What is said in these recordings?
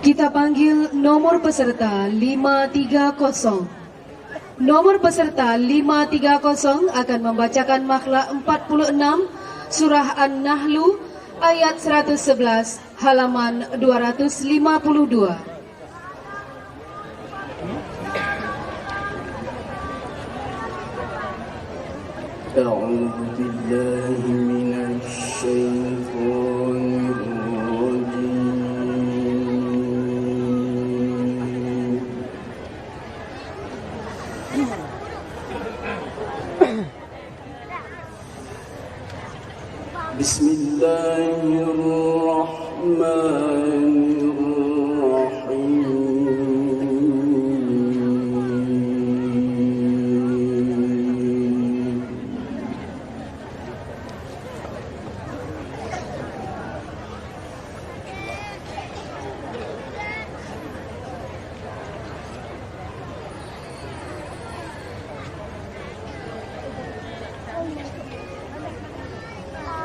Kita panggil nomor peserta 530. Nomor peserta 530 akan membacakan makhlak 46 Surah An-Nahlu ayat 111 halaman 252. أعوذ بالله من الشيطان الرجيم بسم الله الرحمن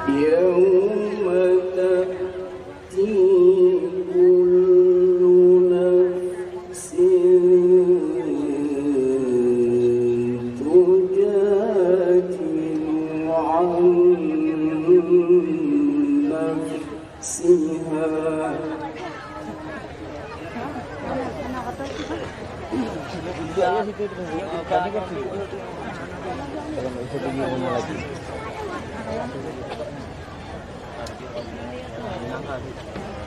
يوم تأتي كل نفس تجادل عن نفسها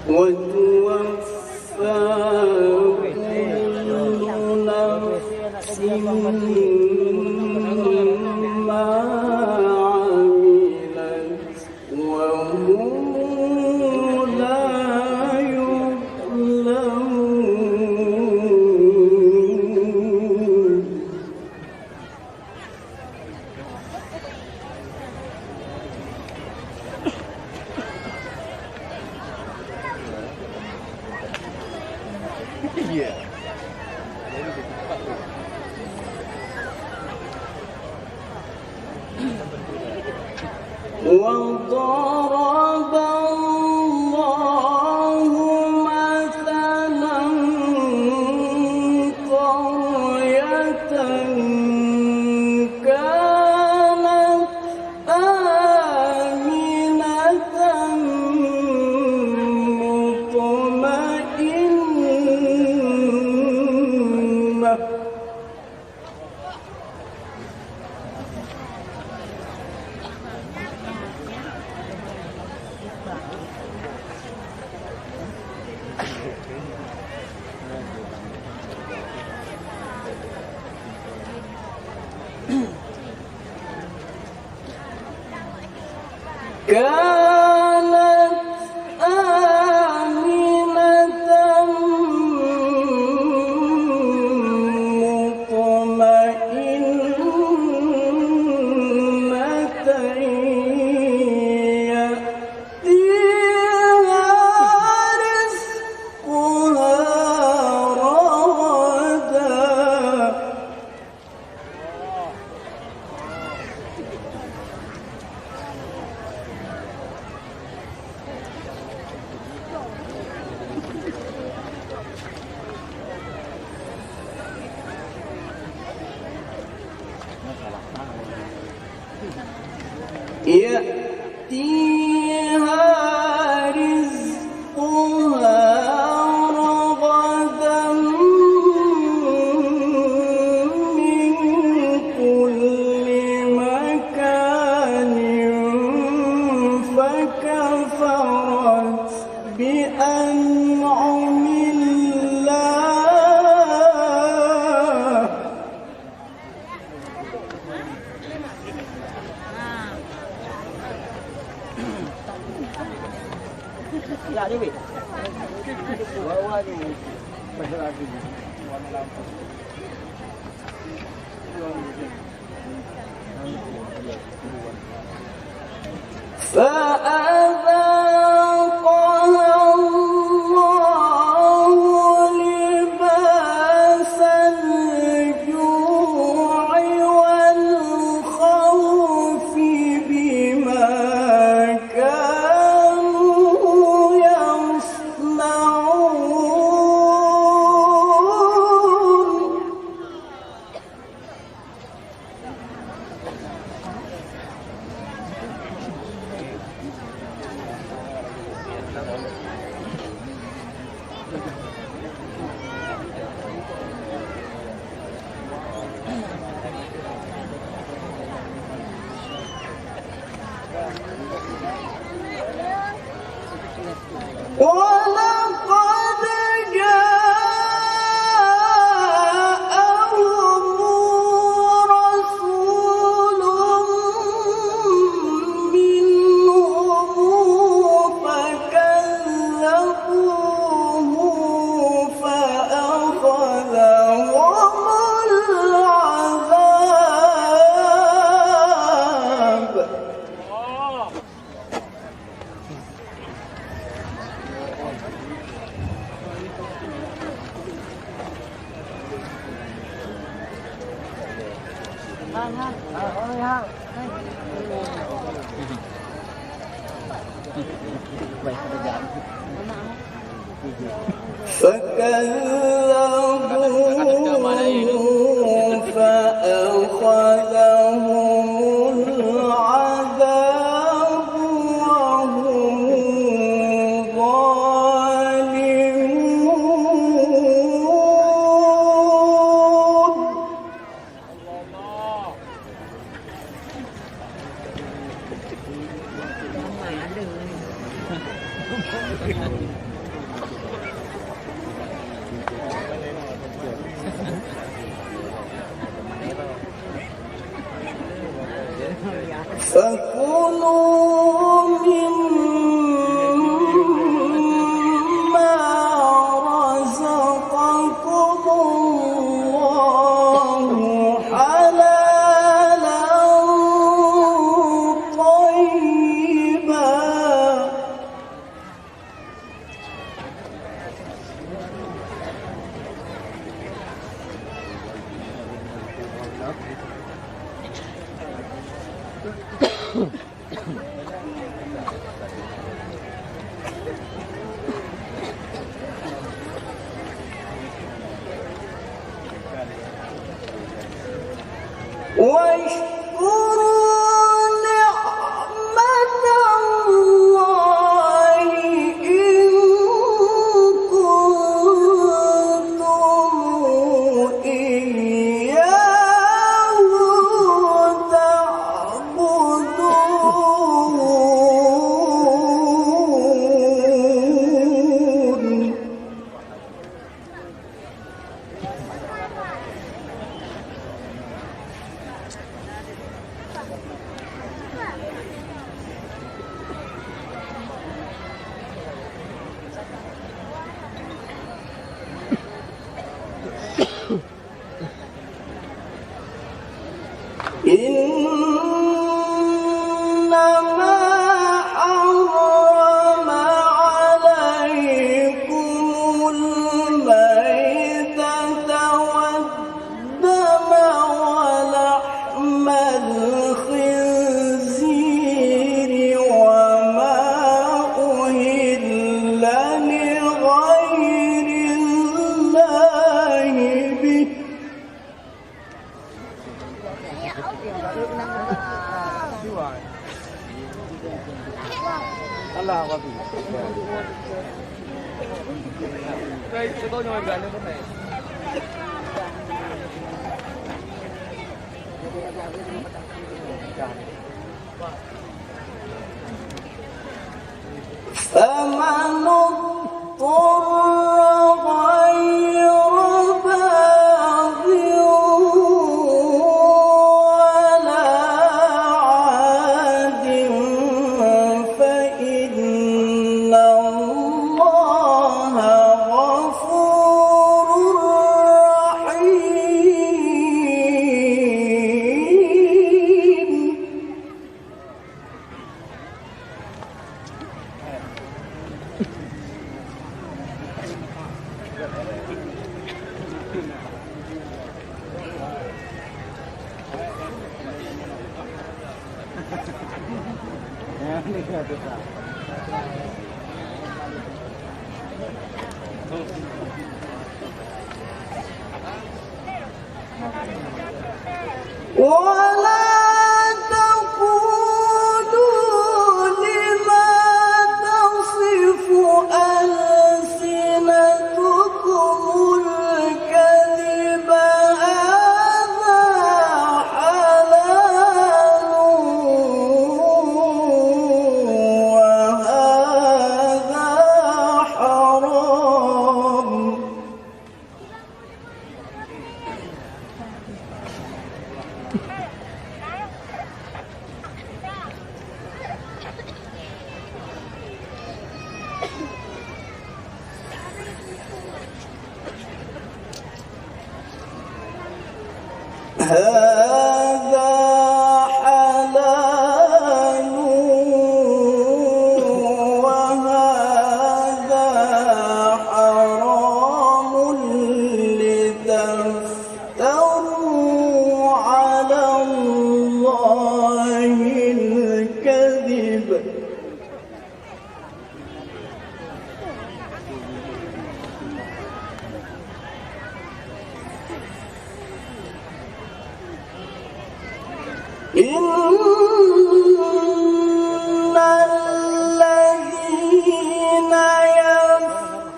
وتوفى كل نفس ما عملت وهم لا يظلمون وضرب الله مثلا قرية كانت آمنة مطمئنة كانت آمنة مطمئنة يأتيها رزقها رغدا يأتيها رزقها رغدا من كل مكان فكفرت بأنعم الله Ya, Dewi. Bawa ni. Pasal lagi. فأذاقها الله لباس الجوع والخوف بما كانوا يصنعون فكذبوه فأخذهم العذاب وهم ظالمون. فكلوا مما رزقكم الله حلالا طيبا. واشكروا نعمة الله إن كنتم إياه تعبدون. إنما حرم عليكم الميتة والدم ولحم الخنزير وما أهل لغير الله به. Allah Akbar. Đây, tôi ngồi gần đây này. فمن اضطر غير باغ ولا عاد فإن الله غفور رحيم. ولا تقولوا لما تصف ألسنتكم الكذب هذا حلال وهذا حرام. إن الذين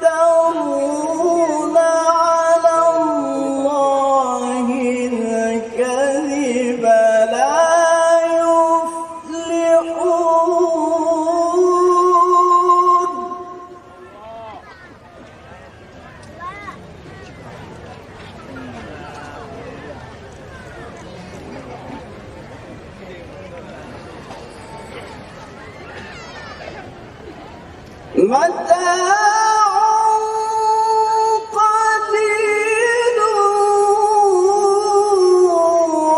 يفترون على الله الكذب لا يفلحون. متاع قليل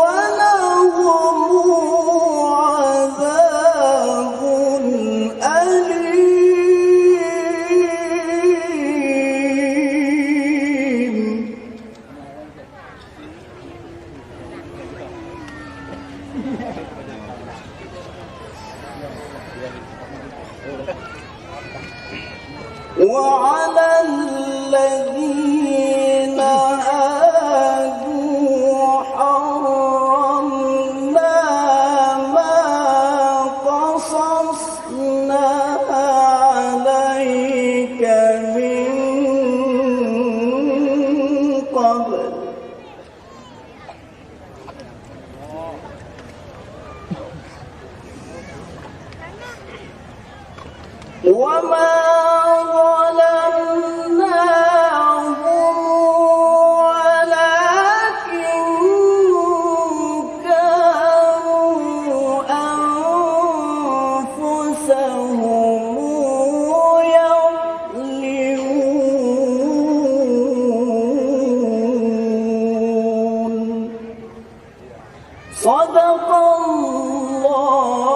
ولهم عذاب أليم. وعلى الذين هادوا حرمنا ما قصصنا عليك من قبل وما ظلمناهم ولكن كانوا أنفسهم يظلمون. صدق الله